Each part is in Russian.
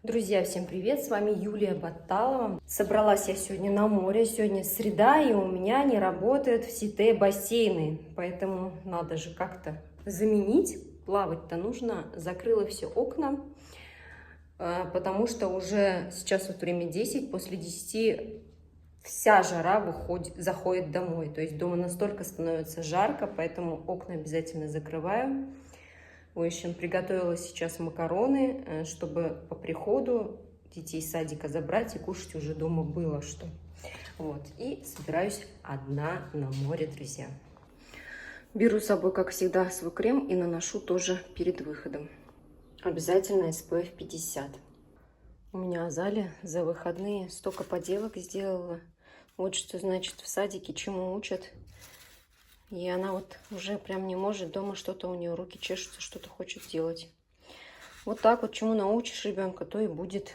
Друзья, всем привет! С вами Юлия Баталова. Собралась я сегодня на море. Сегодня среда, и у меня не работают все бассейны. Поэтому надо же как-то заменить. Плавать-то нужно. Закрыла все окна, потому что уже сейчас вот время 10. После 10 вся жара заходит домой. То есть дома настолько становится жарко, поэтому окна обязательно закрываю. В общем, приготовила сейчас макароны, чтобы по приходу детей из садика забрать и кушать уже дома было что. Вот. И собираюсь одна на море, друзья. Беру с собой, как всегда, свой крем и наношу тоже перед выходом. Обязательно SPF 50. У меня Азалия за выходные столько поделок сделала. Вот что значит в садике, чему учат. И она вот уже прям не может, дома что-то у нее руки чешутся, что-то хочет делать. Вот так вот, чему научишь ребенка, то и будет.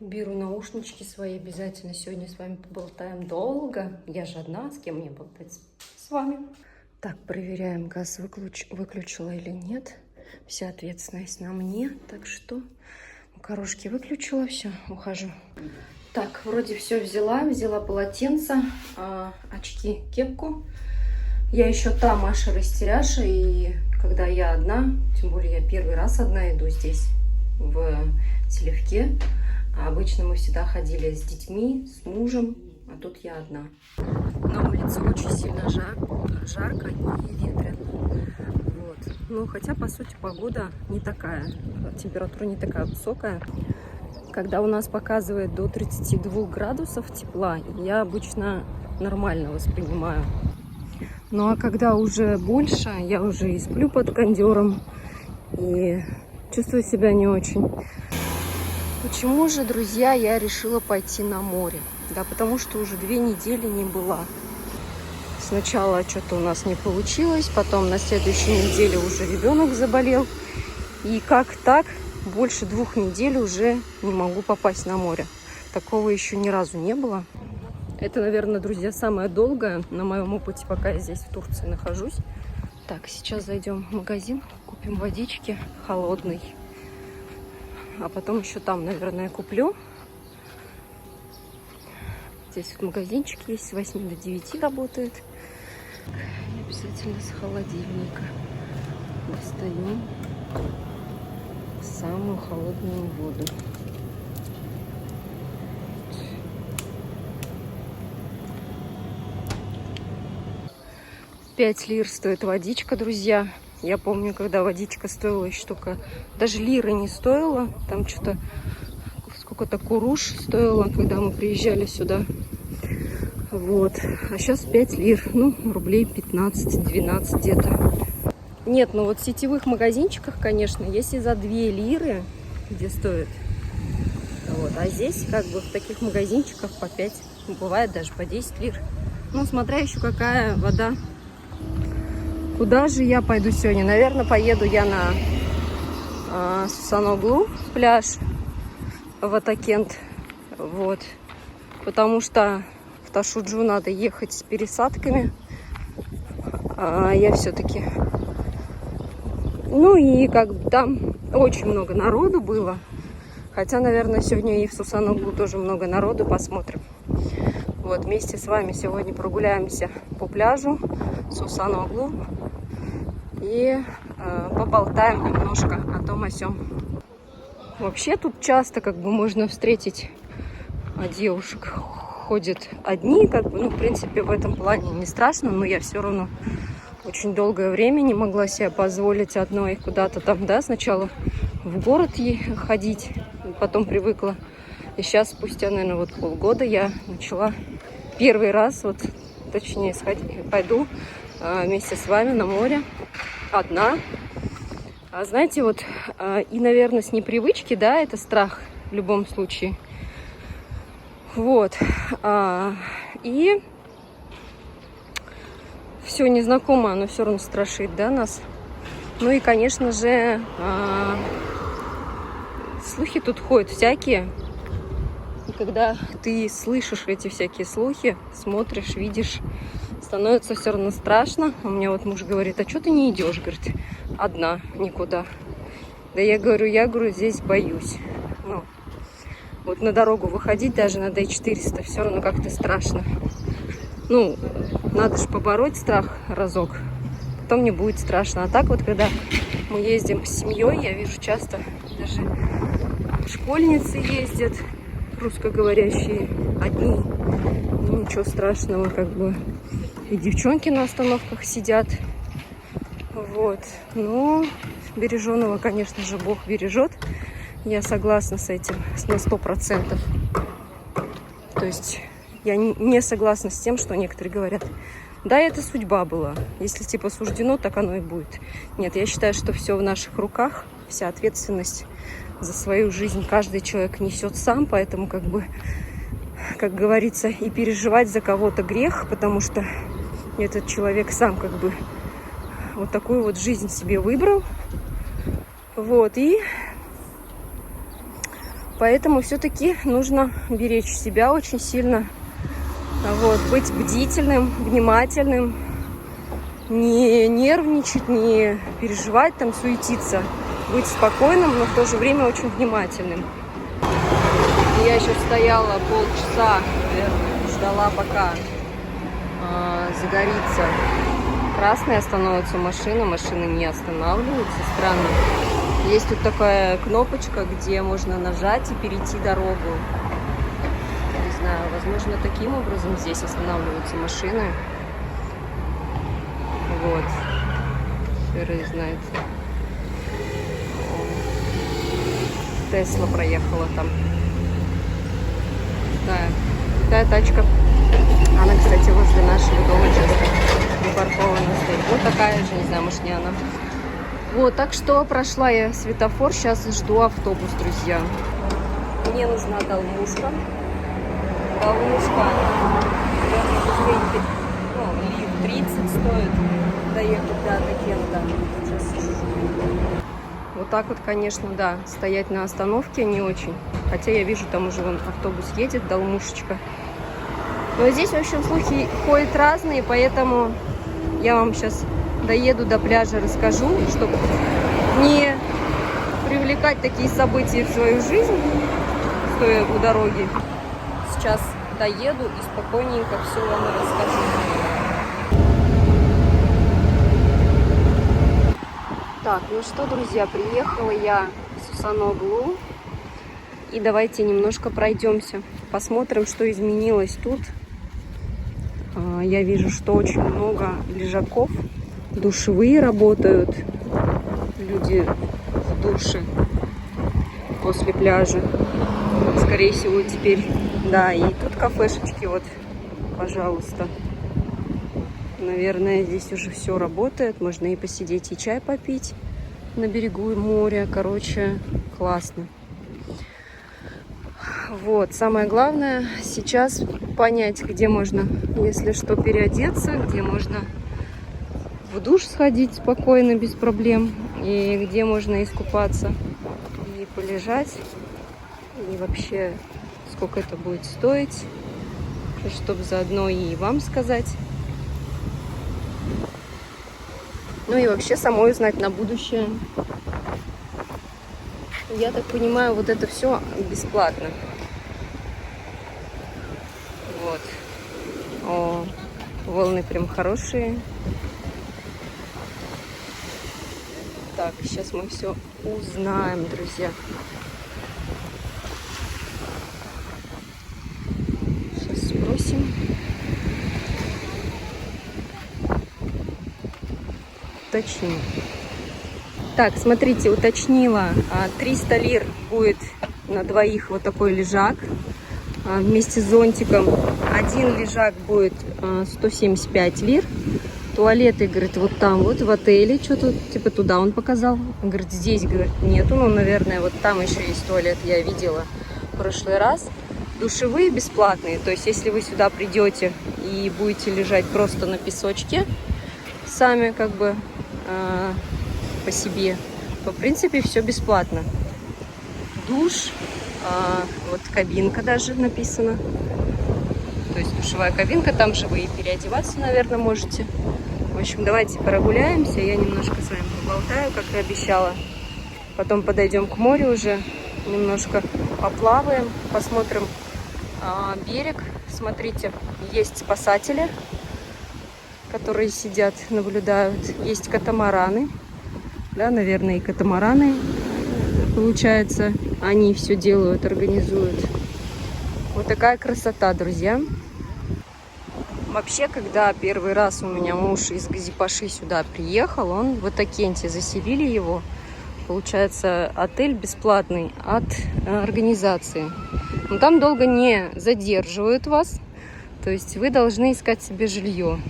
Беру наушнички свои обязательно. Сегодня с вами поболтаем долго. Я же одна, с кем мне болтать? С вами. Так, проверяем, газ выключила или нет. Вся ответственность на мне. Так что макарошки выключила, все, ухожу. Так, вроде все взяла. Взяла полотенце, очки, кепку. Я еще та Маша-растеряша, и когда я одна, тем более я первый раз одна иду здесь, в Селевке, а обычно мы всегда ходили с детьми, с мужем, а тут я одна. На улице очень сильно жарко и ветрено. Вот. Ну, хотя, по сути, погода не такая, температура не такая высокая. Когда у нас показывает до 32 градусов тепла, я обычно нормально воспринимаю. Ну а когда уже больше, я уже и сплю под кондером, и чувствую себя не очень. Почему же, друзья, я решила пойти на море? Да потому что уже 2 недели не была. Сначала что-то у нас не получилось, потом на следующей неделе уже ребенок заболел. И как так, больше 2 недель уже не могу попасть на море. Такого еще ни разу не было. Это, наверное, друзья, самое долгое на моем опыте, пока я здесь в Турции нахожусь. Так, сейчас зайдем в магазин, купим водички холодной. А потом еще там, наверное, куплю. Здесь вот магазинчик есть, с 8 до 9 работает. И обязательно с холодильника достаем самую холодную воду. 5 лир стоит водичка, друзья. Я помню, когда водичка стоила еще только... Даже лиры не стоила. Там что-то... Сколько-то куруш стоило, когда мы приезжали сюда. Вот. А сейчас 5 лир. Ну, рублей 15-12 где-то. Нет, ну вот в сетевых магазинчиках, конечно, есть и за 2 лиры, где стоит. Вот. А здесь как бы в таких магазинчиках по 5. Бывает даже по 10 лир. Ну, смотря еще какая вода. Куда же я пойду сегодня? Наверное, поеду я на Сусаноглу, пляж, в Атакент. Вот. Потому что в Ташуджу надо ехать с пересадками. А я все-таки... Ну и как бы там очень много народу было. Хотя, наверное, сегодня и в Сусаноглу тоже много народу. Посмотрим. Вот, вместе с вами сегодня прогуляемся по пляжу Сусаноглу и поболтаем немножко о том о сём. Вообще тут часто как бы можно встретить девушек, ходят одни, как бы, ну, в принципе, в этом плане не страшно, но я все равно очень долгое время не могла себе позволить одной куда-то там, да, сначала в город ходить, потом привыкла. И сейчас, спустя, наверное, вот полгода я начала первый раз, вот, точнее, пойду вместе с вами на море одна. А знаете, вот, и, наверное, с непривычки, да, это страх в любом случае. Вот. И все незнакомое, оно все равно страшит, да, нас. Ну и, конечно же, слухи тут ходят всякие. И когда ты слышишь эти всякие слухи, смотришь, видишь, становится все равно страшно. У меня вот муж говорит: а что ты не идешь, говорит, одна никуда. Да я говорю, здесь боюсь. Ну, вот на дорогу выходить даже на Д400 все равно как-то страшно. Ну, надо же побороть страх разок, потом не будет страшно. А так вот, когда мы ездим с семьей, я вижу часто даже школьницы ездят, русскоговорящие, одни. Ну, ничего страшного, как бы. И девчонки на остановках сидят. Вот. Но береженого, конечно же, Бог бережет. Я согласна с этим на 100%. То есть я не согласна с тем, что некоторые говорят: да, это судьба была. Если типа суждено, так оно и будет. Нет, я считаю, что все в наших руках. Вся ответственность за свою жизнь каждый человек несет сам. Поэтому, как бы, как говорится, и переживать за кого-то грех, потому что этот человек сам как бы вот такую вот жизнь себе выбрал. Вот, и поэтому все-таки нужно беречь себя очень сильно. Вот, быть бдительным, внимательным, не нервничать, не переживать, там, суетиться. Быть спокойным, но в то же время очень внимательным. Я еще стояла полчаса, наверное, ждала, пока загорится красная, становится машина. Машины не останавливаются. Странно. Есть тут такая кнопочка, где можно нажать и перейти дорогу. Не знаю, возможно, таким образом здесь останавливаются машины. Вот. Хер знает. Тесла проехала там. Да, такая тачка. Она, кстати, возле нашего дома часто припаркована стоит. Вот такая же, не знаю, может, не она. Вот, так что прошла я светофор. Сейчас жду автобус, друзья. Мне нужна долмушка. Долмушка. Ну, 30 стоит доехать до Токента. Сейчас жду. Вот так вот, конечно, да, стоять на остановке не очень. Хотя я вижу, там уже вон автобус едет, долмушечка. Но здесь, в общем, слухи ходят разные, поэтому я вам сейчас доеду до пляжа, расскажу, чтобы не привлекать такие события в свою жизнь, стоя у дороги. Сейчас доеду и спокойненько все вам расскажу. Так, ну что, друзья, приехала я в Сусаноглу. И давайте немножко пройдемся, посмотрим, что изменилось тут. Я вижу, что очень много лежаков. Душевые работают. Люди в душе после пляжа. Скорее всего, теперь, да, и тут кафешечки, вот, пожалуйста. Наверное, здесь уже все работает. Можно и посидеть, и чай попить на берегу моря. Короче, классно. Вот, самое главное сейчас понять, где можно, если что, переодеться, где можно в душ сходить спокойно, без проблем, и где можно искупаться и полежать, и вообще, сколько это будет стоить, чтобы заодно и вам сказать. Ну и вообще самой узнать на будущее. Я так понимаю, вот это все бесплатно. Вот. О, волны прям хорошие. Так, сейчас мы все узнаем, друзья. Сейчас спросим. Уточним. Так, смотрите, уточнила. 300 лир будет на двоих вот такой лежак. Вместе с зонтиком. Один лежак будет 175 лир. Туалеты, говорит, вот там, вот в отеле, что-то типа туда он показал. Он говорит, здесь, говорит, нету, ну, наверное, вот там еще есть туалет, я видела в прошлый раз. Душевые бесплатные, то есть если вы сюда придете и будете лежать просто на песочке, сами как бы по себе, то в принципе все бесплатно. Душ, вот кабинка даже написано, то есть душевая кабинка, там же вы и переодеваться, наверное, можете. В общем, давайте прогуляемся, я немножко с вами поболтаю, как и обещала. Потом подойдем к морю уже, немножко поплаваем, посмотрим берег. Смотрите, есть спасатели, которые сидят, наблюдают. Есть катамараны, да, наверное, и катамараны, получается, они все делают, организуют. Вот такая красота, друзья. Вообще, когда первый раз у меня муж из Газипаши сюда приехал, он в Отакенте, заселили его. Получается, отель бесплатный от организации. Но там долго не задерживают вас. То есть вы должны искать себе жилье.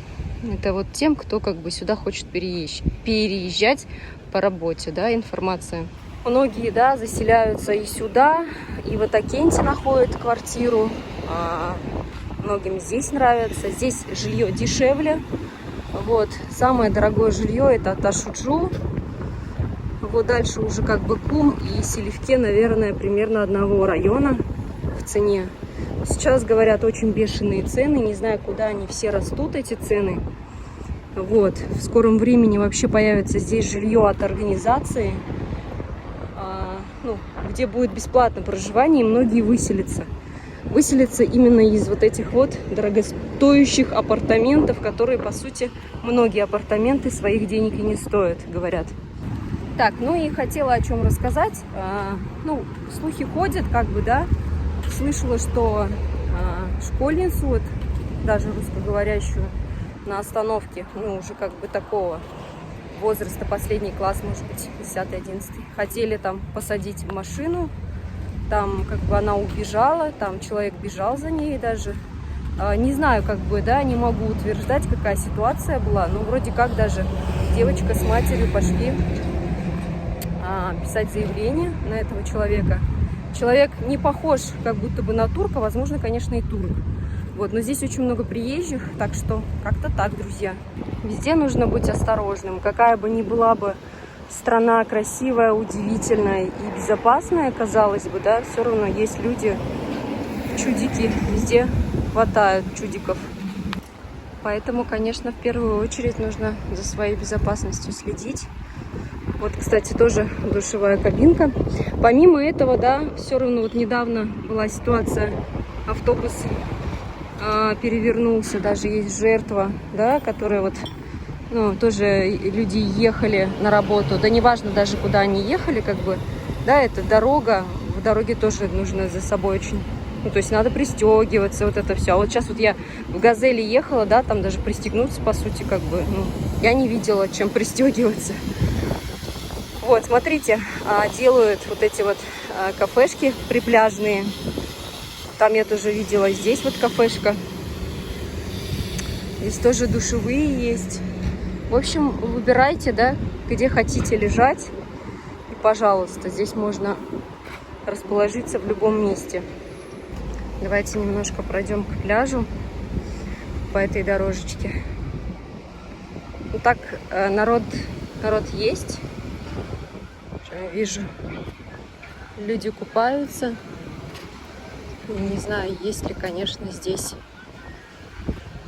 Это вот тем, кто как бы сюда хочет переезжать по работе, да, информация. Многие, да, заселяются и сюда, и в Отакенте находят квартиру. Многим здесь нравится. Здесь жилье дешевле. Вот. Самое дорогое жилье это Ташуджу. Вот дальше уже как бы Кум и Селивке, наверное, примерно одного района в цене. Сейчас, говорят, очень бешеные цены. Не знаю, куда они все растут, эти цены. Вот. В скором времени вообще появится здесь жилье от организации, где будет бесплатное проживание, и многие выселятся. Выселятся именно из вот этих вот дорогостоящих апартаментов, которые, по сути, многие апартаменты своих денег и не стоят, говорят. Так, ну и хотела о чем рассказать. Слухи ходят, как бы, да. Слышала, что школьницу, вот, даже русскоговорящую, на остановке, уже как бы такого возраста, последний класс, может быть, 10-11, хотели там посадить в машину. Там как бы она убежала, там человек бежал за ней даже. Не знаю, как бы, да, не могу утверждать, какая ситуация была. Но вроде как даже девочка с матерью пошли писать заявление на этого человека. Человек не похож как будто бы на турка, возможно, конечно, и турок. Вот, но здесь очень много приезжих, так что как-то так, друзья. Везде нужно быть осторожным. Какая бы ни была бы страна красивая, удивительная и безопасная, казалось бы, да, все равно есть люди, чудики, везде хватает чудиков. Поэтому, конечно, в первую очередь нужно за своей безопасностью следить. Вот, кстати, тоже душевая кабинка. Помимо этого, да, все равно вот недавно была ситуация, автобус перевернулся, даже есть жертва, да, которая вот, тоже люди ехали на работу, да неважно даже куда они ехали, как бы, да, это дорога, в дороге тоже нужно за собой очень, то есть надо пристегиваться, вот это все. А вот сейчас вот я в Газели ехала, да, там даже пристегнуться, по сути, как бы, я не видела, чем пристегиваться. Вот, смотрите, делают вот эти вот кафешки припляжные. Там я тоже видела, здесь вот кафешка. Здесь тоже душевые есть. В общем, выбирайте, да, где хотите лежать. И, пожалуйста, здесь можно расположиться в любом месте. Давайте немножко пройдем к пляжу по этой дорожечке. Вот так народ есть. Я вижу, люди купаются. Не знаю, есть ли, конечно, здесь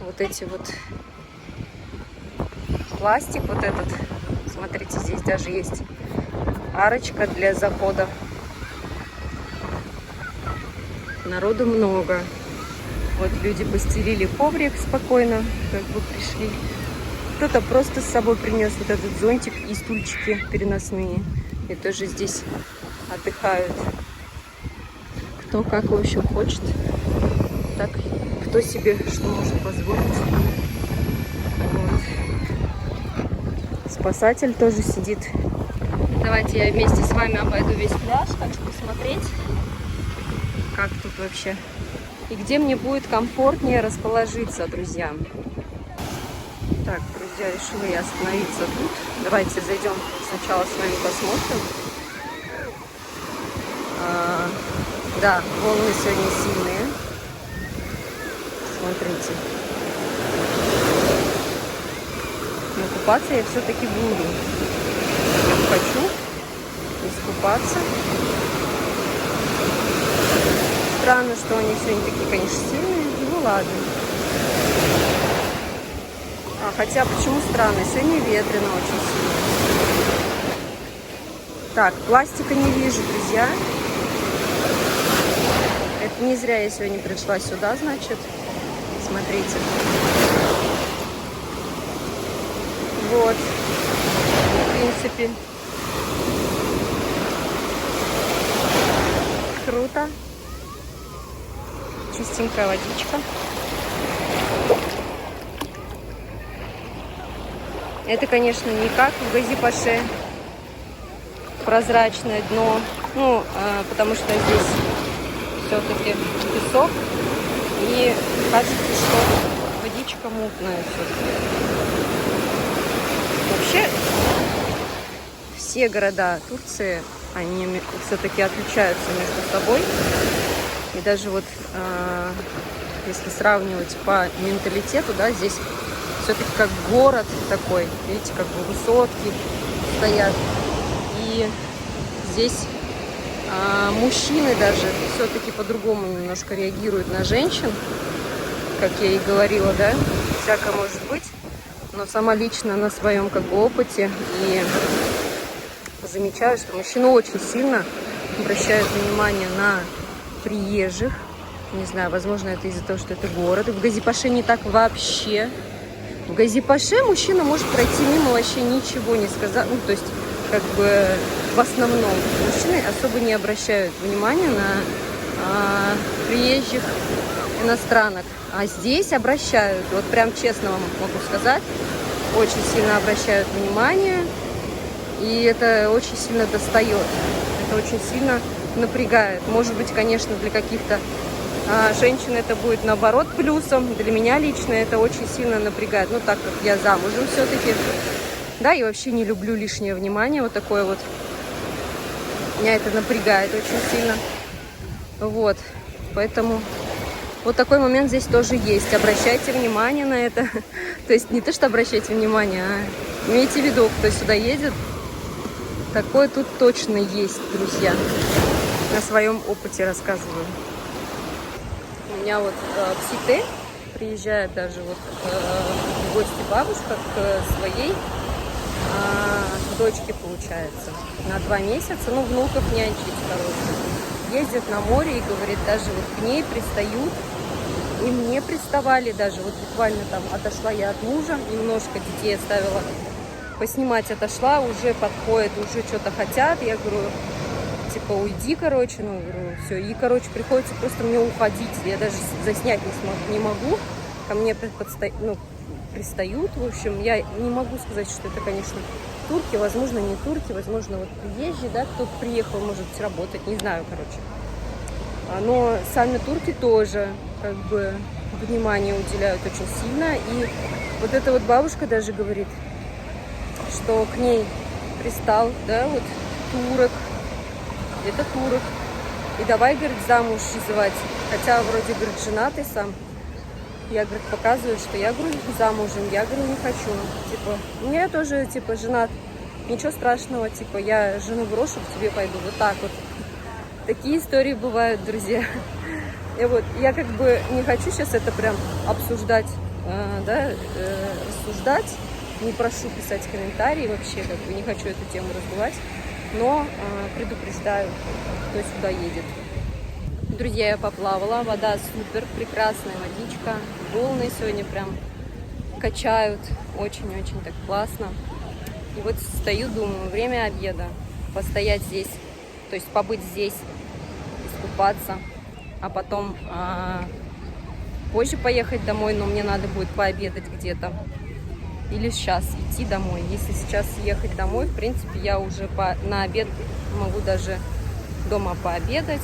вот эти вот пластик вот этот. Смотрите, здесь даже есть арочка для захода. Народу много. Вот люди постелили коврик спокойно, как бы пришли. Кто-то просто с собой принес вот этот зонтик и стульчики переносные. И тоже здесь отдыхают. Кто как, в общем, хочет. Так, кто себе что может позволить. Вот. Спасатель тоже сидит. Давайте я вместе с вами обойду весь пляж, хочу посмотреть, как тут вообще. И где мне будет комфортнее расположиться, друзья. Так, друзья. Друзья, решила я остановиться тут. Давайте зайдем сначала с вами посмотрим. Да, волны сегодня сильные. Смотрите. Но купаться я все-таки буду. Я хочу искупаться. Странно, что они сегодня такие, конечно, сильные. Ну ладно. Хотя, почему странно? Сегодня ветрено очень сильно. Так, пластика не вижу, друзья. Это не зря я сегодня пришла сюда, значит. Смотрите. Вот. В принципе. Круто. Чистенькая водичка. Это, конечно, не как в Гази-Паше. Прозрачное дно. Ну, потому что здесь все-таки песок. И кажется, что водичка мутная все-таки. Вообще, все города Турции, они все-таки отличаются между собой. И даже вот, если сравнивать по менталитету, да, здесь все-таки как город такой. Видите, как бы высотки стоят. И здесь мужчины даже все-таки по-другому немножко реагируют на женщин, как я и говорила, да, всякое может быть, но сама лично на своем как бы опыте и замечаю, что мужчины очень сильно обращают внимание на приезжих, не знаю, возможно, это из-за того, что это город, в Гази-Паше не так вообще, в Гази-Паше мужчина может пройти мимо, вообще ничего не сказать, ну, то есть, как бы, в основном мужчины особо не обращают внимания на приезжих иностранок. А здесь обращают, вот прям честно вам могу сказать, очень сильно обращают внимание. И это очень сильно достает. Это очень сильно напрягает. Может быть, конечно, для каких-то женщин это будет наоборот плюсом. Для меня лично это очень сильно напрягает. Ну, так как я замужем все-таки. Да, и вообще не люблю лишнее внимание. Вот такое вот. Меня это напрягает очень сильно. Вот. Поэтому вот такой момент здесь тоже есть. Обращайте внимание на это. То есть не то, что обращайте внимание, а имейте в виду, кто сюда едет. Такое тут точно есть, друзья. На своем опыте рассказываю. У меня вот в Сите приезжает даже вот в гости бабушка к своей дочке, получается, на 2 месяца. Ну, внуков нянчить, короче. Ездит на море и говорит, даже вот к ней пристают. И мне приставали даже. Вот буквально там отошла я от мужа, немножко детей оставила поснимать, отошла, уже подходят, уже что-то хотят. Я говорю, типа, уйди, короче. Ну, говорю, все. И, короче, приходится просто мне уходить. Я даже заснять не могу. Ко мне пристают. В общем, я не могу сказать, что это, конечно, турки. Возможно, не турки. Возможно, вот приезжие, да, кто-то приехал, может быть, работать. Не знаю, короче. Но сами турки тоже, как бы, внимание уделяют очень сильно. И вот эта вот бабушка даже говорит, что к ней пристал, да, вот турок, это турок. И давай, говорит, замуж звать. Хотя вроде, говорит, женатый сам. Я, говорит, показываю, что я, говорю, замужем. Я, говорю, не хочу. Типа, у меня тоже, типа, женат. Ничего страшного, типа, я жену брошу, к тебе пойду. Вот так вот. Такие истории бывают, друзья. И вот я как бы не хочу сейчас это прям обсуждать, да, рассуждать. Не прошу писать комментарии вообще, как бы не хочу эту тему разбивать. Но предупреждаю, кто сюда едет. Друзья, я поплавала. Вода супер, прекрасная водичка. Волны сегодня прям качают. Очень-очень так классно. И вот стою, думаю, время обеда. Постоять здесь, то есть побыть здесь, искупаться. А потом позже поехать домой, но мне надо будет пообедать где-то. Или сейчас идти домой. Если сейчас ехать домой, в принципе, я уже на обед могу даже дома пообедать.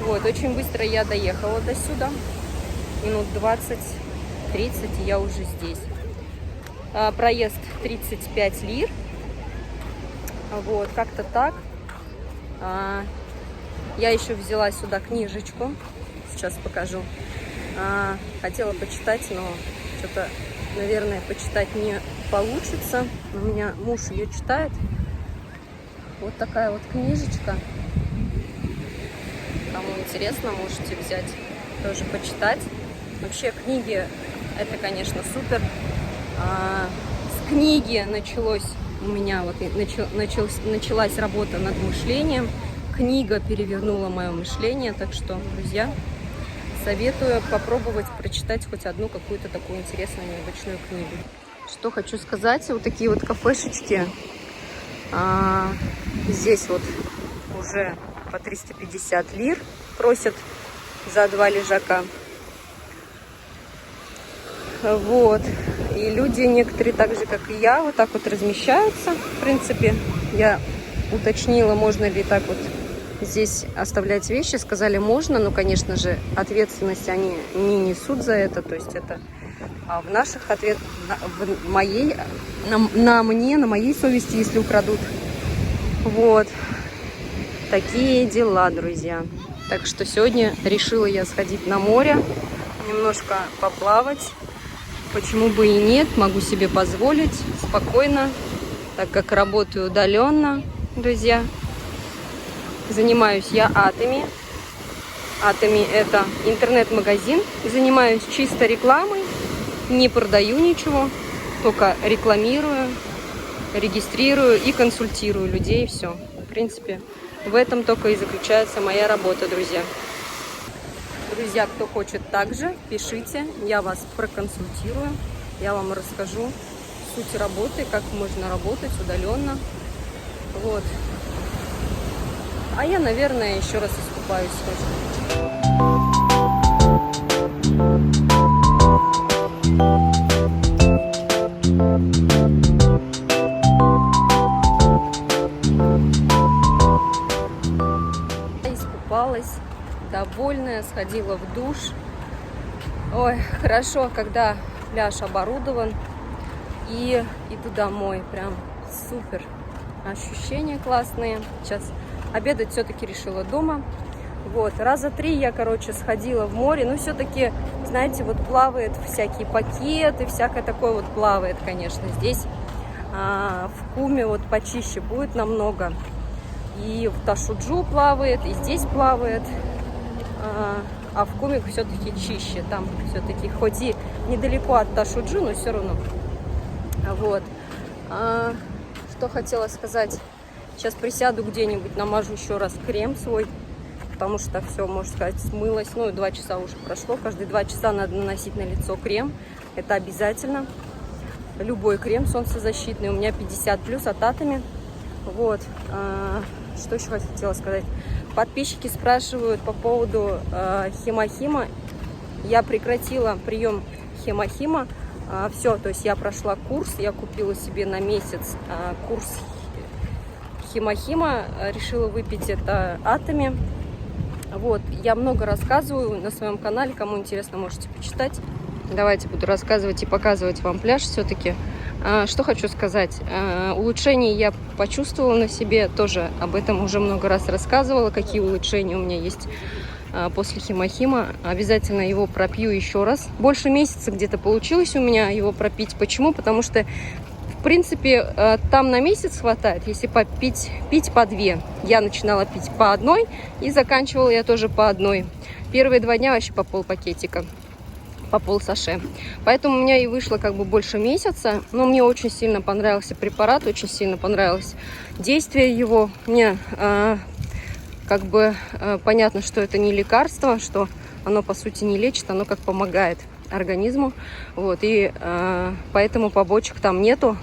Вот, очень быстро я доехала до сюда. Минут 20-30, и я уже здесь. Проезд 35 лир. Вот, как-то так. Я еще взяла сюда книжечку. Сейчас покажу. Хотела почитать, но что-то, наверное, почитать не получится. У меня муж ее читает. Вот такая вот книжечка. Кому интересно, можете взять, тоже почитать. Вообще книги это, конечно, супер. С книги началось у меня вот началась работа над мышлением. Книга перевернула мое мышление, так что, друзья, советую попробовать прочитать хоть одну какую-то такую интересную, необычную книгу. Что хочу сказать, вот такие вот кафешечки. Здесь вот уже по 350 лир просят за 2 лежака. Вот. И люди некоторые, так же, как и я, вот так вот размещаются. В принципе, я уточнила, можно ли так вот здесь оставлять вещи. Сказали, можно, но, конечно же, ответственность они не несут за это. То есть это в наших на моей совести, если украдут. Вот. Такие дела, друзья. Так что сегодня решила я сходить на море, немножко поплавать. Почему бы и нет, могу себе позволить спокойно, так как работаю удаленно, друзья. Занимаюсь я Atomy. Atomy — это интернет-магазин. Занимаюсь чисто рекламой, не продаю ничего, только рекламирую, регистрирую и консультирую людей, все. В принципе, в этом только и заключается моя работа, друзья. Друзья, кто хочет также, пишите, я вас проконсультирую, я вам расскажу суть работы, как можно работать удаленно. Вот. А я, наверное, еще раз искупаюсь. Искупалась, довольная, сходила в душ. Ой, хорошо, когда пляж оборудован. И иду домой. Прям супер. Ощущения классные. Сейчас обедать все-таки решила дома. Вот, раза 3 я, короче, сходила в море. Но все-таки, знаете, вот плавает всякие пакеты, всякое такое вот плавает, конечно. Здесь в Куме вот почище будет намного. И в Ташуджу плавает, и здесь плавает. А в Куме все-таки чище. Там все-таки, хоть и недалеко от Ташуджу, но все равно. Вот. Что хотела сказать. Сейчас присяду где-нибудь, намажу еще раз крем свой. Потому что все, можно сказать, смылось. Ну, 2 часа уже прошло. Каждые 2 часа надо наносить на лицо крем. Это обязательно. Любой крем солнцезащитный. У меня 50+ от Atomy. Вот. Что еще хотела сказать. Подписчики спрашивают по поводу хемохима. Я прекратила прием хемохима. Все, то есть я прошла курс. Я купила себе на месяц курс хемохима. Решила выпить это Atomy. Вот, я много рассказываю на своем канале. Кому интересно, можете почитать. Давайте буду рассказывать и показывать вам пляж все-таки. Что хочу сказать. Улучшения я почувствовала на себе. Тоже об этом уже много раз рассказывала. Какие улучшения у меня есть после хемохима. Обязательно его пропью еще раз. Больше месяца где-то получилось у меня его пропить. Почему? Потому что, в принципе, там на месяц хватает, если пить по 2. Я начинала пить по 1 и заканчивала я тоже по 1. Первые 2 дня вообще по полпакетика. По полсаше. Поэтому у меня и вышло как бы больше месяца. Но мне очень сильно понравился препарат, очень сильно понравилось действие его. Мне как бы понятно, что это не лекарство, что оно по сути не лечит, оно как помогает организму. Вот, и поэтому побочек там нету.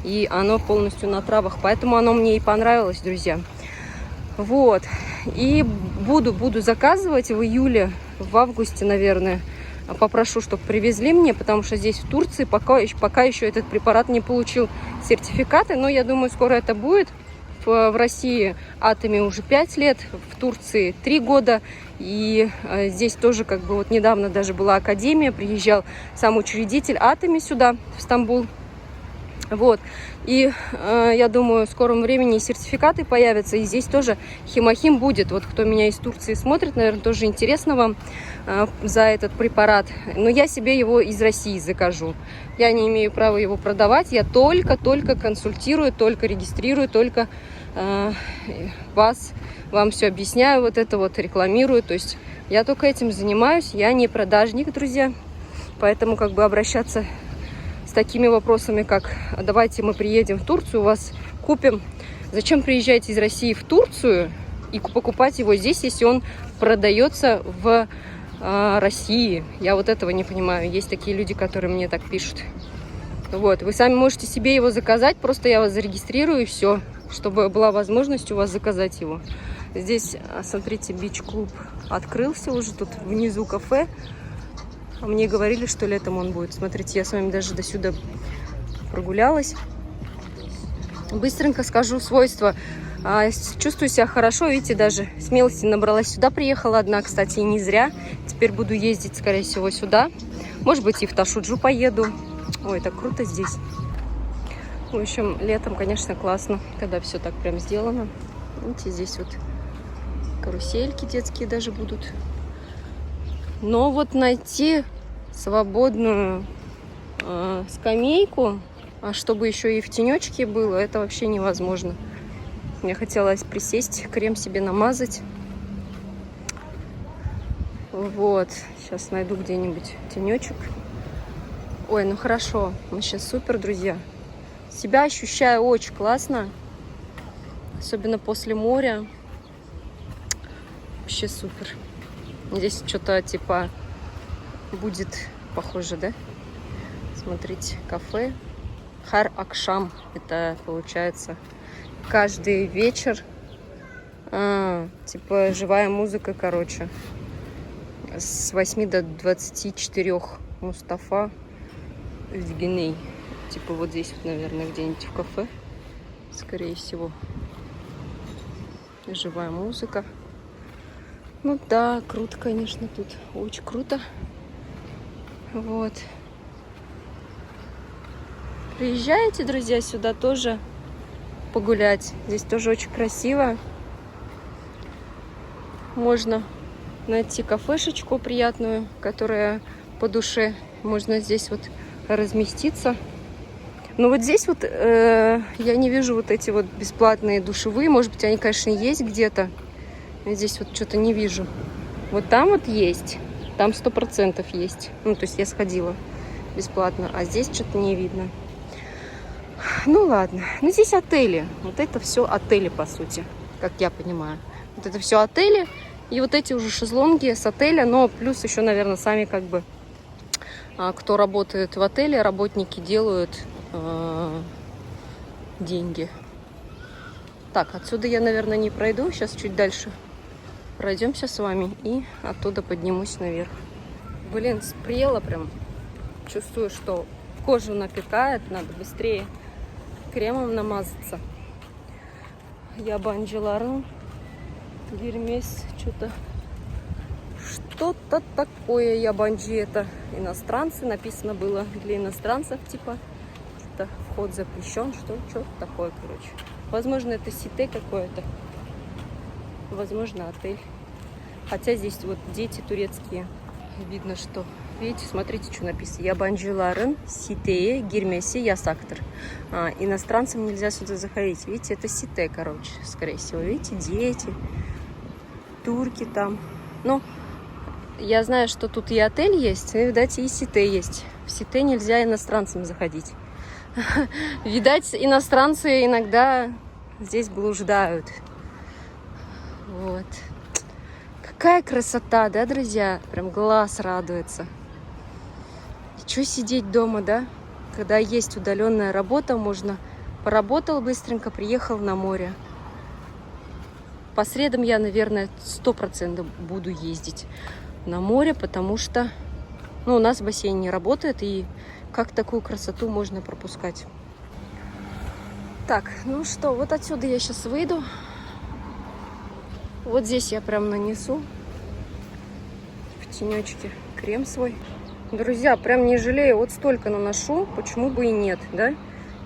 И оно полностью на травах. Поэтому оно мне и понравилось, друзья. Вот. И буду заказывать в июле, в августе, наверное. Попрошу, чтобы привезли мне, потому что здесь в Турции пока еще этот препарат не получил сертификаты, но я думаю, скоро это будет. В России Atomy уже 5 лет, в Турции 3 года, и здесь тоже как бы вот недавно даже была академия, приезжал сам учредитель Atomy сюда, в Стамбул, Вот. И я думаю, в скором времени и сертификаты появятся, и здесь тоже Химохим будет. Вот кто меня из Турции смотрит, наверное, тоже интересно вам за этот препарат. Но я себе его из России закажу. Я не имею права его продавать, я только консультирую, только регистрирую, только вам все объясняю, вот это вот рекламирую. То есть я только этим занимаюсь, я не продажник, друзья. Поэтому как бы обращаться с такими вопросами, как давайте мы приедем в Турцию, у вас купим. Зачем приезжать из России в Турцию и покупать его здесь, если он продается в России? Я вот этого не понимаю. Есть такие люди, которые мне так пишут. Вот, вы сами можете себе его заказать, просто я вас зарегистрирую и все, чтобы была возможность у вас заказать его. Здесь, смотрите, бич-клуб открылся уже, тут внизу кафе. А мне говорили, что летом он будет. Смотрите, я с вами даже до сюда прогулялась. Быстренько скажу свойства. Чувствую себя хорошо, видите, даже смелости набралась. Сюда приехала одна, кстати, и не зря. Теперь буду ездить, скорее всего, сюда. Может быть, и в Ташуджу поеду. Ой, так круто здесь. В общем, летом, конечно, классно, когда все так прям сделано. Видите, здесь вот карусельки детские даже будут. Но вот найти свободную скамейку, чтобы еще и в тенечке было, это вообще невозможно. Мне хотелось присесть, крем себе намазать. Вот, сейчас найду где-нибудь тенечек. Ой, ну хорошо, вообще супер, друзья. Себя ощущаю очень классно, особенно после моря. Вообще супер. Здесь что-то типа будет похоже, да? Смотрите, кафе Хар Акшам. Это получается каждый вечер. Типа живая музыка, короче. С 8 до 24 Мустафа Вильгиней. Типа вот здесь, вот, наверное, где-нибудь в кафе. Скорее всего. Живая музыка. Ну да, круто, конечно, тут. Очень круто. Вот. Приезжайте, друзья, сюда тоже погулять. Здесь тоже очень красиво. Можно найти кафешечку приятную, которая по душе. Можно здесь вот разместиться. Но вот здесь вот я не вижу вот эти вот бесплатные душевые. Может быть, они, конечно, есть где-то. Здесь вот что-то не вижу. Вот там вот есть. Там 100% есть. Ну, то есть я сходила бесплатно. А здесь что-то не видно. Ну, ладно. Ну, здесь отели. Вот это все отели, по сути. Как я понимаю. Вот это все отели. И вот эти уже шезлонги с отеля. Но плюс еще, наверное, сами как бы, кто работает в отеле, работники делают деньги. Так, отсюда я, наверное, не пройду. Сейчас чуть дальше пройдемся с вами и оттуда поднимусь наверх. Блин, спрела прям. Чувствую, что кожу напекает. Надо быстрее кремом намазаться. Ябанжыларын Гермес что-то такое. Ябанжи — это иностранцы. Написано было для иностранцев, типа. Это вход запрещен. Что-то такое, короче. Возможно, это сите какое-то. Возможно, отель. Хотя здесь вот дети турецкие. Видно, что... Видите, смотрите, что написано. Ябанжыларын ситее гирмеси ясактыр. Иностранцам нельзя сюда заходить. Видите, это сите, короче, скорее всего. Видите, дети, турки там. Ну, я знаю, что тут и отель есть, и, видать, и сите есть. В сите нельзя иностранцам заходить. Видать, иностранцы иногда здесь блуждают. Вот. Какая красота, да, друзья? Прям глаз радуется. И что сидеть дома, да? Когда есть удаленная работа, можно поработал быстренько, приехал на море. По средам я, наверное, 100% буду ездить на море, потому что у нас бассейн не работает, и как такую красоту можно пропускать. Так, ну что, вот отсюда я сейчас выйду. Вот здесь я прям нанесу в тенечке крем свой. Друзья, прям не жалею, вот столько наношу, почему бы и нет, да?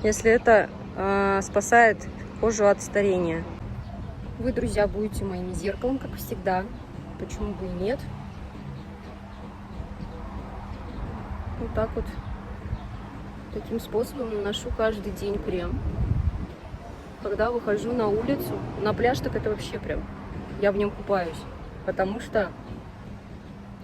если это спасает кожу от старения. Вы, друзья, будете моим зеркалом, как всегда. Почему бы и нет? Вот так вот. Таким способом наношу каждый день крем. Когда выхожу на улицу, на пляж, так это вообще прям, я в нем купаюсь. Потому что,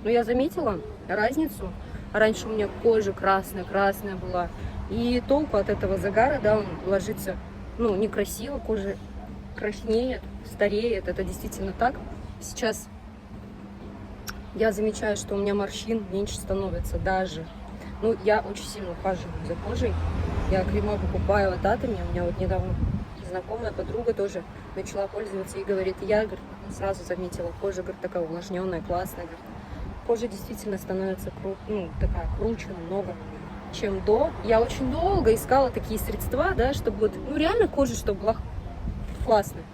ну, я заметила разницу. Раньше у меня кожа красная была. И толку от этого загара, да, он ложится, ну, некрасиво, кожа краснеет, стареет. Это действительно так. Сейчас я замечаю, что у меня морщин меньше становится даже. Ну, я очень сильно ухаживаю за кожей. Я крема покупаю от Атоми. У меня вот недавно знакомая подруга тоже начала пользоваться и говорит, я, говорит, сразу заметила, кожа, говорит, такая увлажненная, классная. Говорит, кожа действительно становится такая круче намного, чем до. Я очень долго искала такие средства, да, чтобы вот, ну, реально кожа, чтобы была классная.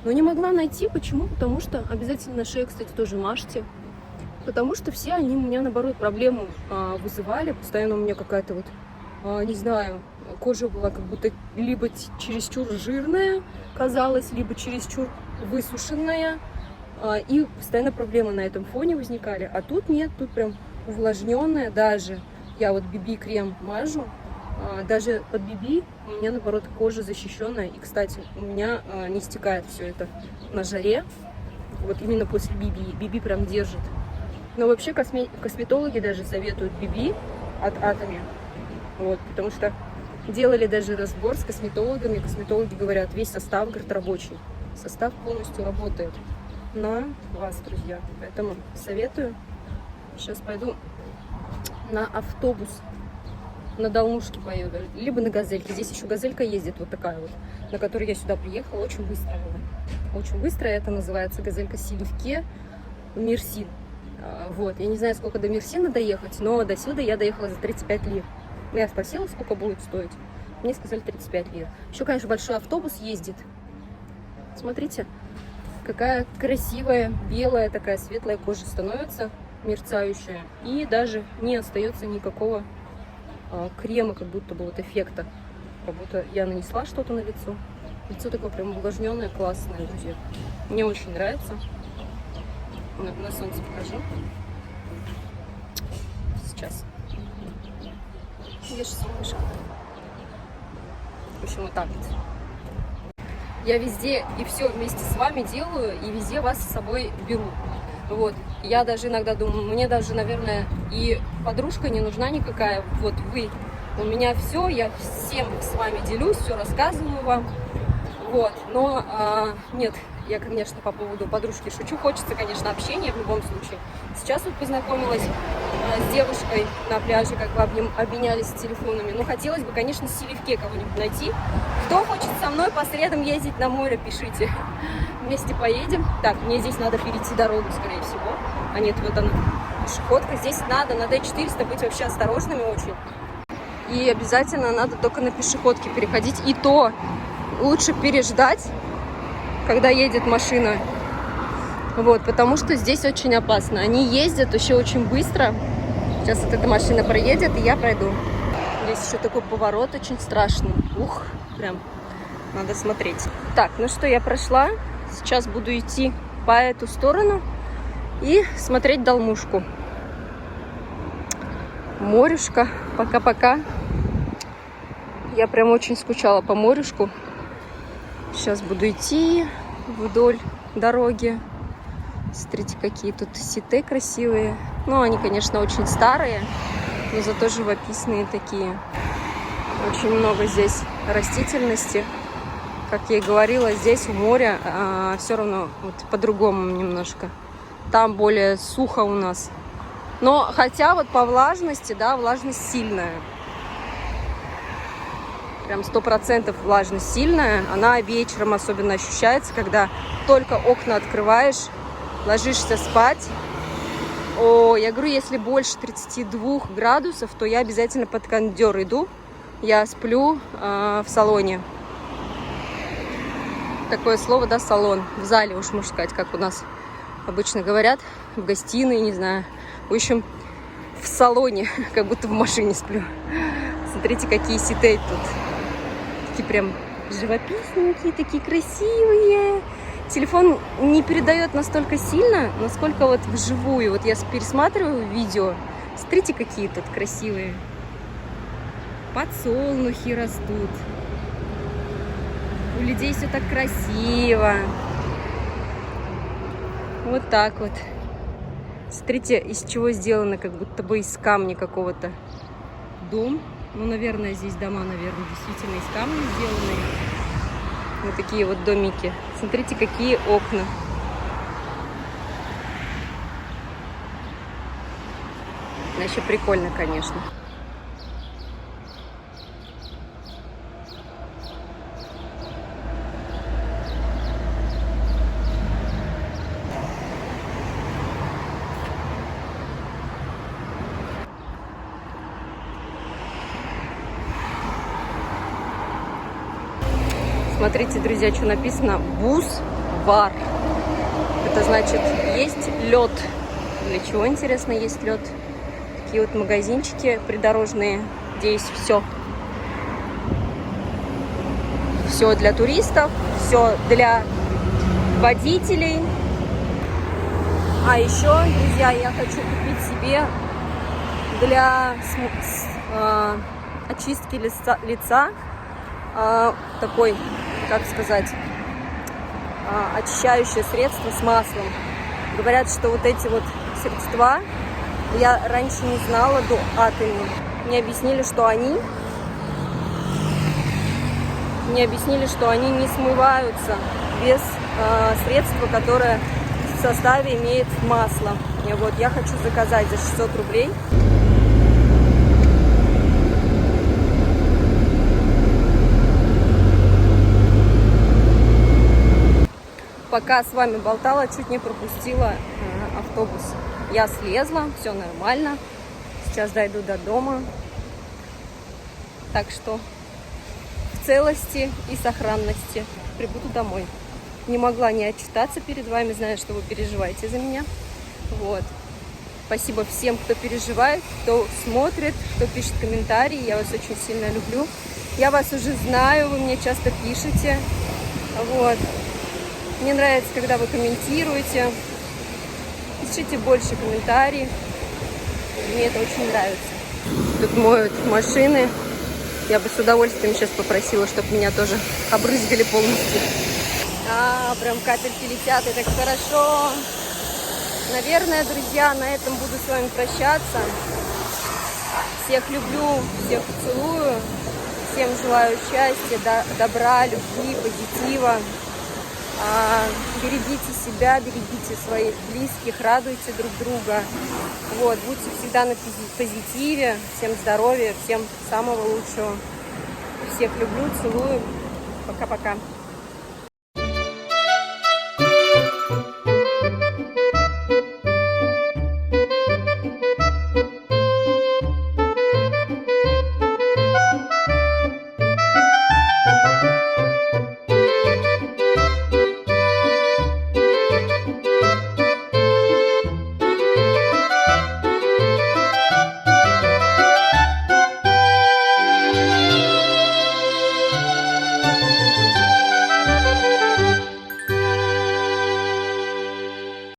Но не могла найти. Почему? Потому что обязательно на шею, кстати, тоже мажьте. Потому что все они у меня, наоборот, проблему вызывали. Постоянно у меня какая-то вот, не знаю, кожа была как будто либо чересчур жирная, казалось, либо чересчур высушенная. И постоянно проблемы на этом фоне возникали. А тут нет, тут прям увлажненная даже. Я вот BB-крем мажу. Даже под BB у меня, наоборот, кожа защищенная. И, кстати, у меня не стекает все это на жаре. Вот именно после BB. BB прям держит. Но вообще косметологи даже советуют BB от Atomy. Вот, потому что делали даже разбор с косметологами. Косметологи говорят, весь состав, говорит, рабочий. Состав полностью работает на вас, друзья. Поэтому советую. Сейчас пойду на автобус. На Долмушке поеду. Либо на Газельке. Здесь еще Газелька ездит вот такая вот, на которой я сюда приехала. Очень быстро она. Очень быстро. Это называется Газелька Селивке Мерсин. Вот, я не знаю, сколько до Мерсина доехать, но до сюда я доехала за 35 лир. Я спросила, сколько будет стоить. Мне сказали 35 лир. Еще, конечно, большой автобус ездит. Смотрите, какая красивая, белая, такая светлая кожа становится, мерцающая. И даже не остается никакого крема, как будто бы вот эффекта. Как будто я нанесла что-то на лицо. Лицо такое прям увлажненное, классное, друзья. Мне очень нравится. На солнце покажу. Сейчас. Ешь солнышко. В общем, вот так вот. Я везде и все вместе с вами делаю, и везде вас с собой беру. Вот. Я даже иногда думаю, мне даже, наверное, и подружка не нужна никакая. Вот вы. У меня все, я всем с вами делюсь, все рассказываю вам. Вот. Но нет. Я, конечно, по поводу подружки шучу. Хочется, конечно, общения в любом случае. Сейчас вот познакомилась с девушкой на пляже, как бы обменялись телефонами. Но хотелось бы, конечно, в Селивке кого-нибудь найти. Кто хочет со мной по средам ездить на море, пишите. Вместе поедем. Так, мне здесь надо перейти дорогу, скорее всего. А нет, вот она, пешеходка. Здесь надо на Д400 быть вообще осторожными очень. И обязательно надо только на пешеходке переходить. И то лучше переждать, когда едет машина, вот, потому что здесь очень опасно. Они ездят еще очень быстро. Сейчас вот эта машина проедет, и я пройду. Здесь еще такой поворот очень страшный. Ух, прям надо смотреть. Так, ну что, я прошла. Сейчас буду идти по эту сторону и смотреть Долмушку. Морюшка, пока-пока. Я прям очень скучала по морюшку. Сейчас буду идти вдоль дороги. Смотрите, какие тут сите красивые. Ну, они, конечно, очень старые, но зато живописные такие. Очень много здесь растительности. Как я и говорила, здесь у моря все равно вот по-другому немножко. Там более сухо у нас. Но хотя вот по влажности, да, влажность сильная. Прям 100% влажность сильная. Она вечером особенно ощущается, когда только окна открываешь, ложишься спать. О, я говорю, если больше 32 градусов, то я обязательно под кондер иду. Я сплю в салоне. Такое слово, да, салон. В зале уж можно сказать, как у нас обычно говорят. В гостиной, не знаю. В общем, в салоне, как будто в машине сплю. Смотрите, какие сетей тут. Кустики прям живописненькие, такие красивые. Телефон не передает настолько сильно, насколько вот вживую. Вот я пересматриваю видео. Смотрите, какие тут красивые. Подсолнухи растут. У людей все так красиво. Вот так вот. Смотрите, из чего сделано, как будто бы из камня какого-то. Дом. Ну, наверное, здесь дома, наверное, действительно из камня сделаны. Вот такие вот домики. Смотрите, какие окна. Вообще прикольно, конечно. Смотрите, друзья, что написано. Бус-бар. Это значит, есть лед. Для чего, интересно, есть лед? Такие вот магазинчики придорожные. Здесь все. Все для туристов, все для водителей. А еще, друзья, я хочу купить себе для очистки лица такой, как сказать, очищающее средство с маслом. Говорят, что вот эти вот средства, я раньше не знала до Атоми. Мне объяснили, что они не смываются без средства, которое в составе имеет масло. И вот я хочу заказать за 600 рублей. Пока с вами болтала, чуть не пропустила автобус. Я слезла, все нормально. Сейчас дойду до дома. Так что в целости и сохранности прибуду домой. Не могла не отчитаться перед вами, знаю, что вы переживаете за меня. Вот. Спасибо всем, кто переживает, кто смотрит, кто пишет комментарии. Я вас очень сильно люблю. Я вас уже знаю, вы мне часто пишете. Вот. Мне нравится, когда вы комментируете. Пишите больше комментариев. Мне это очень нравится. Тут моют машины. Я бы с удовольствием сейчас попросила, чтобы меня тоже обрызгали полностью. Прям капельки летят, и так хорошо. Наверное, друзья, на этом буду с вами прощаться. Всех люблю, всех целую. Всем желаю счастья, добра, любви, позитива. Берегите себя, берегите своих близких, радуйте друг друга. Вот, будьте всегда на позитиве. Всем здоровья, всем самого лучшего. Всех люблю, целую. Пока-пока.